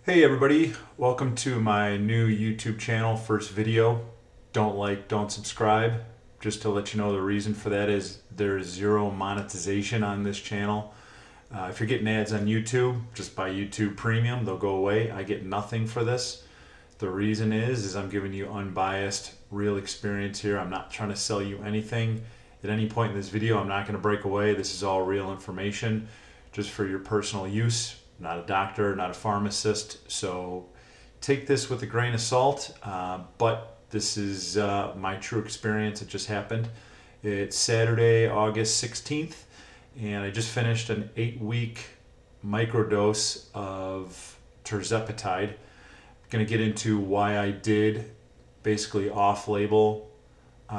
Hey everybody, welcome to my new YouTube channel, first video. Don't like, don't subscribe. Just to let you know, the reason for that is there's zero monetization on this channel. If you're getting ads on YouTube, just buy YouTube Premium, they'll go away. I get nothing for this. The reason is I'm giving you unbiased, real experience here. I'm not trying to sell you anything. At any point in this video, I'm not going to break away. This is all real information, just for your personal use. Not a doctor, not a pharmacist, so take this with a grain of salt, but this is my true experience. It just happened. It's Saturday, August 16th, and I just finished an 8-week microdose of Tirzepatide. I'm going to get into why I did basically off-label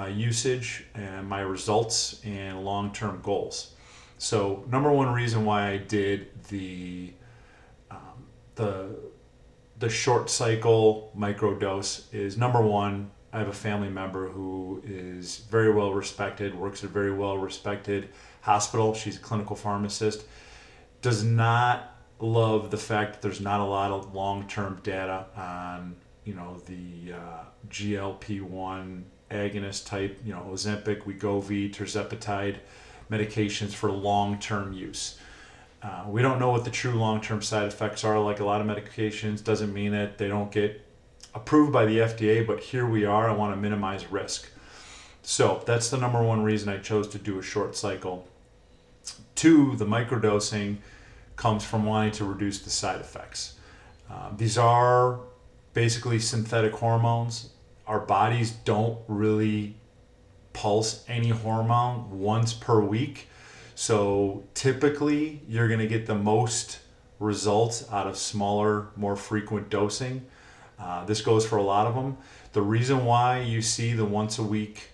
usage and my results and long-term goals. So number one reason why I did the short cycle microdose is, number one, I have a family member who is very well respected, works at a very well respected hospital. She's a clinical pharmacist. Does not love the fact that there's not a lot of long-term data on, the GLP-1 agonist type, Ozempic, Wegovy, Tirzepatide medications for long-term use. We don't know what the true long-term side effects are. Like a lot of medications, doesn't mean that they don't get approved by the FDA, but here we are. I want to minimize risk. So that's the number one reason I chose to do a short cycle. Two, the microdosing comes from wanting to reduce the side effects. These are basically synthetic hormones. Our bodies don't really pulse any hormone once per week. So typically you're going to get the most results out of smaller, more frequent dosing. This goes for a lot of them. The reason why you see the once a week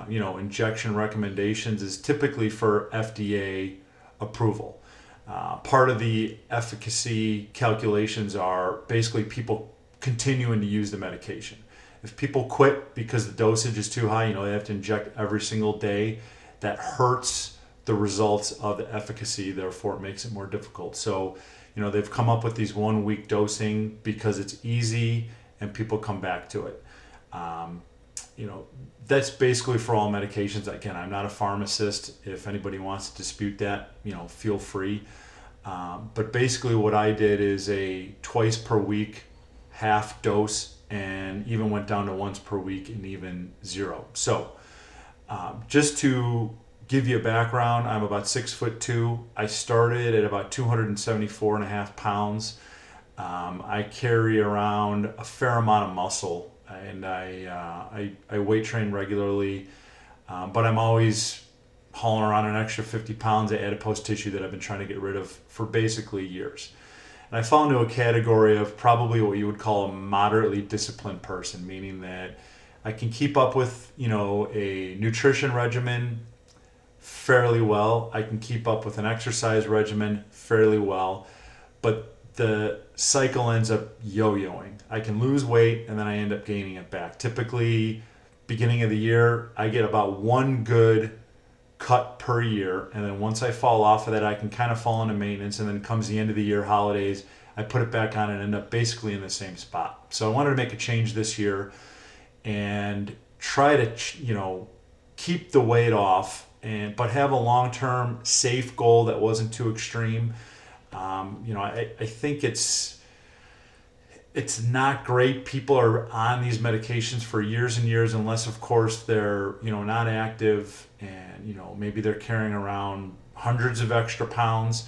injection recommendations is typically for FDA approval. Part of the efficacy calculations are basically people continuing to use the medication. If people quit because the dosage is too high, they have to inject every single day, that hurts the results of the efficacy, therefore it makes it more difficult. So, they've come up with these 1 week dosing because it's easy and people come back to it. That's basically for all medications. Again, I'm not a pharmacist. If anybody wants to dispute that, feel free. But basically what I did is a twice per week half dose, and even went down to once per week and even zero. So just to give you a background, I'm about 6'2". I started at about 274 and a half pounds. I carry around a fair amount of muscle, and I weight train regularly, but I'm always hauling around an extra 50 pounds of adipose tissue that I've been trying to get rid of for basically years. And I fall into a category of probably what you would call a moderately disciplined person, meaning that I can keep up with, a nutrition regimen fairly well. I can keep up with an exercise regimen fairly well, but the cycle ends up yo-yoing. I can lose weight and then I end up gaining it back. Typically, beginning of the year, I get about one good cut per year, and then once I fall off of that, I can kind of fall into maintenance, and then comes the end of the year, holidays, I put it back on and end up basically in the same spot. So I wanted to make a change this year and try to, keep the weight off, but have a long-term safe goal that wasn't too extreme. I think it's not great. People are on these medications for years and years, unless of course they're not active, and maybe they're carrying around hundreds of extra pounds.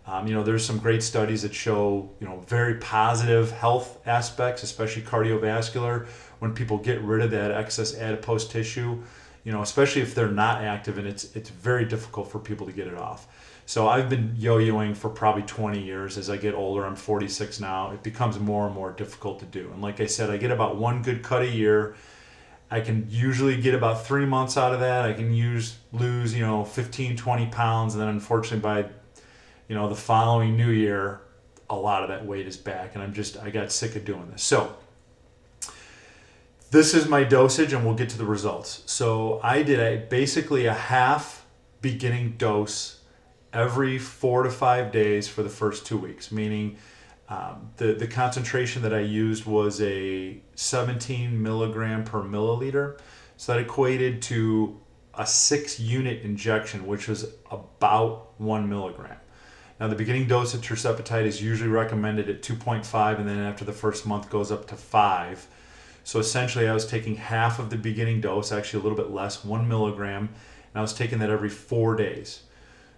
There's some great studies that show very positive health aspects, especially cardiovascular, when people get rid of that excess adipose tissue. Especially if they're not active, and it's very difficult for people to get it off. So I've been yo-yoing for probably 20 years. As I get older, I'm 46 now, it becomes more and more difficult to do. And like I said, I get about one good cut a year. I can usually get about 3 months out of that. I can lose 15, 20 pounds, and then unfortunately by the following new year, a lot of that weight is back, and I got sick of doing this. So this is my dosage, and we'll get to the results. So I did basically a half beginning dose every 4 to 5 days for the first 2 weeks, meaning The concentration that I used was a 17 milligram per milliliter. So that equated to a 6-unit injection, which was about 1 milligram. Now, the beginning dose of tirzepatide is usually recommended at 2.5, and then after the first month goes up to 5. So essentially, I was taking half of the beginning dose, actually a little bit less, 1 milligram, and I was taking that every 4 days.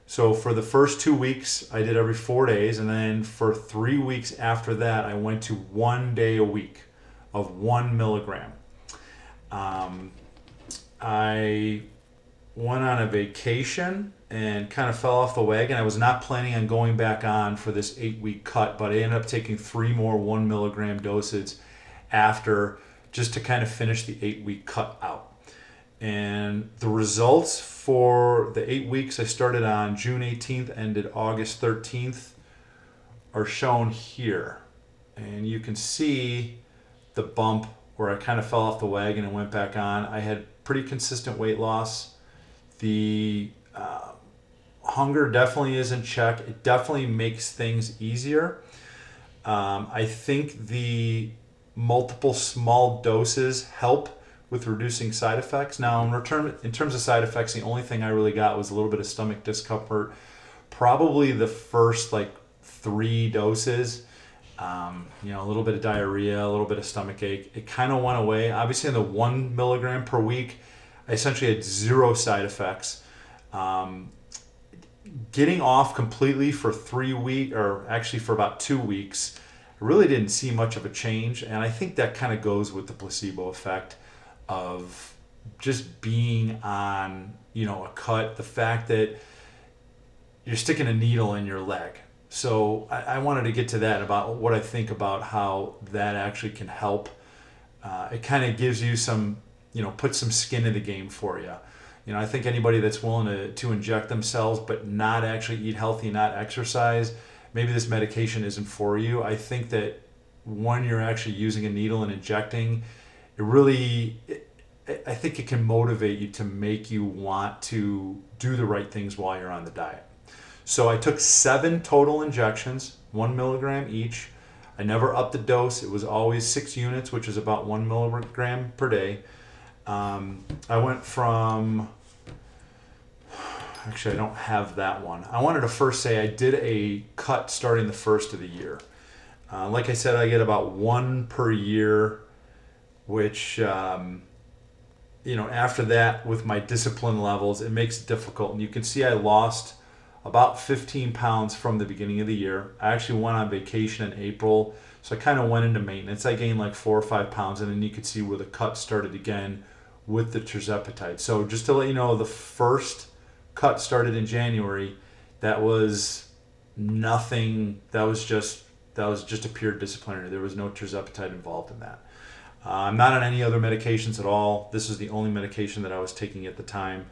So for the first 2 weeks, I did every 4 days, and then for 3 weeks after that, I went to 1 day a week of 1 milligram. I went on a vacation and kind of fell off the wagon. I was not planning on going back on for this 8-week cut, but I ended up taking 3 more 1 milligram doses after, just to kind of finish the 8-week cut out. And the results for the 8 weeks I started on June 18th, ended August 13th, are shown here. And you can see the bump where I kind of fell off the wagon and went back on. I had pretty consistent weight loss. The hunger definitely is in check. It definitely makes things easier. I think the multiple small doses help with reducing side effects. Now, in terms of side effects, the only thing I really got was a little bit of stomach discomfort. Probably the first 3 doses. A little bit of diarrhea, a little bit of stomach ache. It kind of went away. Obviously, in the 1 milligram per week, I essentially had 0 side effects. Getting off completely for 3 weeks, or actually for about 2 weeks, I really didn't see much of a change. And I think that kind of goes with the placebo effect of just being on, a cut. The fact that you're sticking a needle in your leg. So I wanted to get to that, about what I think about how that actually can help. It kind of gives you some, put some skin in the game for you. I think anybody that's willing to inject themselves but not actually eat healthy, not exercise, maybe this medication isn't for you. I think that when you're actually using a needle and injecting, I think it can motivate you to make you want to do the right things while you're on the diet. So I took 7 total injections, 1 milligram each. I never upped the dose. It was always 6 units, which is about 1 milligram per day. I went from, actually I don't have that one. I wanted to first say I did a cut starting the first of the year. Like I said, I get about 1 per year, which, after that with my discipline levels, it makes it difficult. And you can see I lost about 15 pounds from the beginning of the year. I actually went on vacation in April, so I kind of went into maintenance. I gained 4 or 5 pounds, and then you could see where the cut started again with the tirzepatide. So just to let you know, the first cut started in January. That was nothing. That was just a pure disciplinary. There was no tirzepatide involved in that. I'm not on any other medications at all. This is the only medication that I was taking at the time.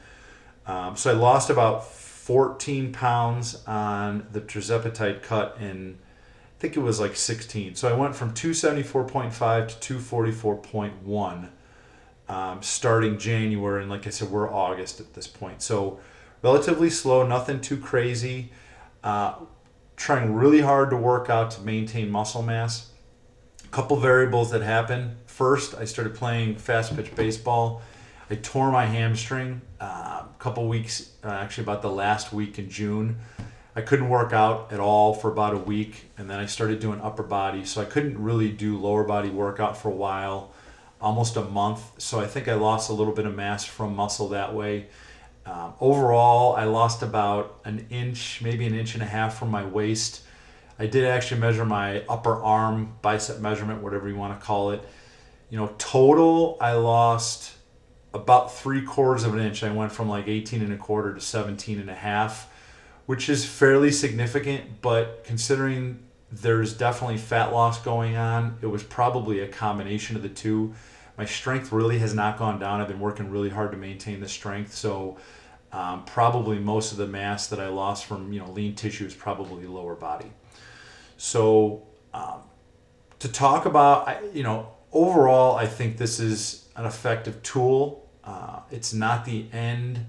So I lost about 14 pounds on the tirzepatide cut in, I think it was 16. So I went from 274.5 to 244.1 starting January. And like I said, we're August at this point. So relatively slow, nothing too crazy. Trying really hard to work out to maintain muscle mass. A couple variables that happened. First, I started playing fast pitch baseball. I tore my hamstring a couple weeks, actually about the last week in June. I couldn't work out at all for about a week, and then I started doing upper body, so I couldn't really do lower body workout for a while, almost a month. So I think I lost a little bit of mass from muscle that way. Overall, I lost about an inch, maybe an inch and a half from my waist. I did actually measure my upper arm bicep measurement, whatever you want to call it. Total, I lost about 3/4 of an inch. I went from 18 and a quarter to 17 and a half, which is fairly significant, but considering there's definitely fat loss going on, it was probably a combination of the two. My strength really has not gone down. I've been working really hard to maintain the strength, so probably most of the mass that I lost from lean tissue is probably lower body. So to talk about, overall, I think this is an effective tool. It's not the end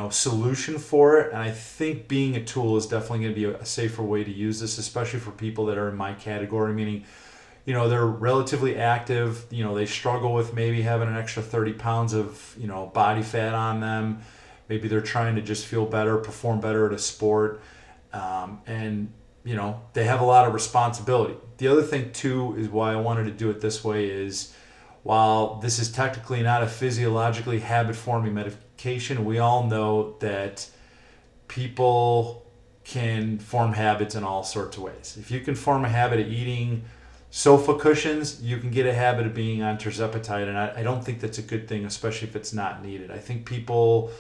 solution for it. And I think being a tool is definitely going to be a safer way to use this, especially for people that are in my category, meaning, they're relatively active. They struggle with maybe having an extra 30 pounds of, body fat on them. Maybe they're trying to just feel better, perform better at a sport. And, they have a lot of responsibility. The other thing, too, is why I wanted to do it this way is while this is technically not a physiologically habit-forming medication, we all know that people can form habits in all sorts of ways. If you can form a habit of eating sofa cushions, you can get a habit of being on Tirzepatide, and I don't think that's a good thing, especially if it's not needed. I think people,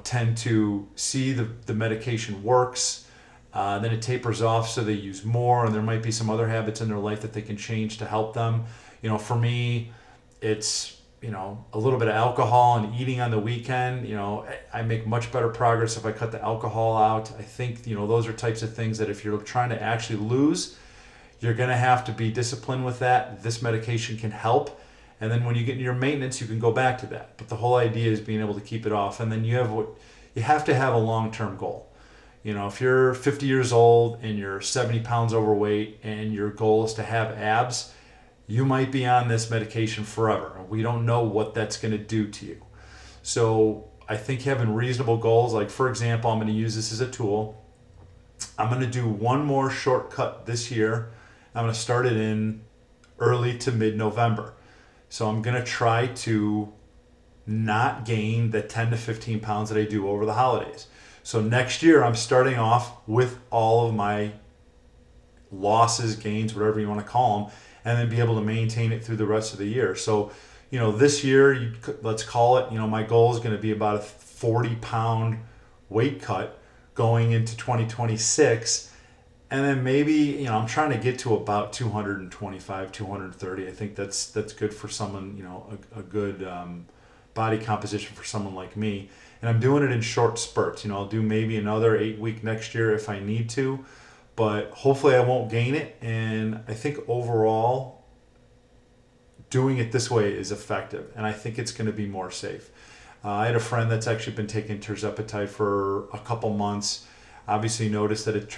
tend to see the medication works, then it tapers off, so they use more, and there might be some other habits in their life that they can change to help them. For me, it's a little bit of alcohol and eating on the weekend. I make much better progress if I cut the alcohol out. I think those are types of things that if you're trying to actually lose, you're going to have to be disciplined with that. This medication can help. And then when you get into your maintenance, you can go back to that. But the whole idea is being able to keep it off. And then you have to have a long-term goal. If you're 50 years old and you're 70 pounds overweight and your goal is to have abs, you might be on this medication forever. We don't know what that's going to do to you. So I think having reasonable goals, like for example, I'm going to use this as a tool. I'm going to do one more shortcut this year. I'm going to start it in early to mid-November. So I'm going to try to not gain the 10 to 15 pounds that I do over the holidays. So next year I'm starting off with all of my losses, gains, whatever you want to call them, and then be able to maintain it through the rest of the year. So, this year, let's call it, my goal is going to be about a 40-pound weight cut going into 2026. And then maybe, I'm trying to get to about 225, 230. I think that's good for someone, a good body composition for someone like me. And I'm doing it in short spurts. I'll do maybe another 8-week next year if I need to. But hopefully I won't gain it. And I think overall, doing it this way is effective. And I think it's going to be more safe. I had a friend that's actually been taking Tirzepatide for a couple months. Obviously noticed that it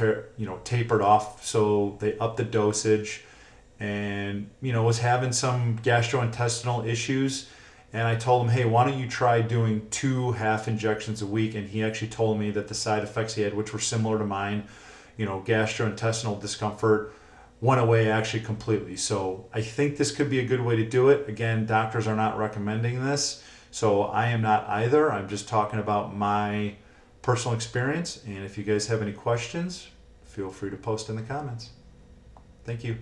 tapered off, so they upped the dosage, and was having some gastrointestinal issues. And I told him, hey, why don't you try doing 2 half injections a week? And he actually told me that the side effects he had, which were similar to mine, gastrointestinal discomfort, went away actually completely. So I think this could be a good way to do it. Again, doctors are not recommending this, so I am not either. I'm just talking about my personal experience. And if you guys have any questions, feel free to post in the comments. Thank you.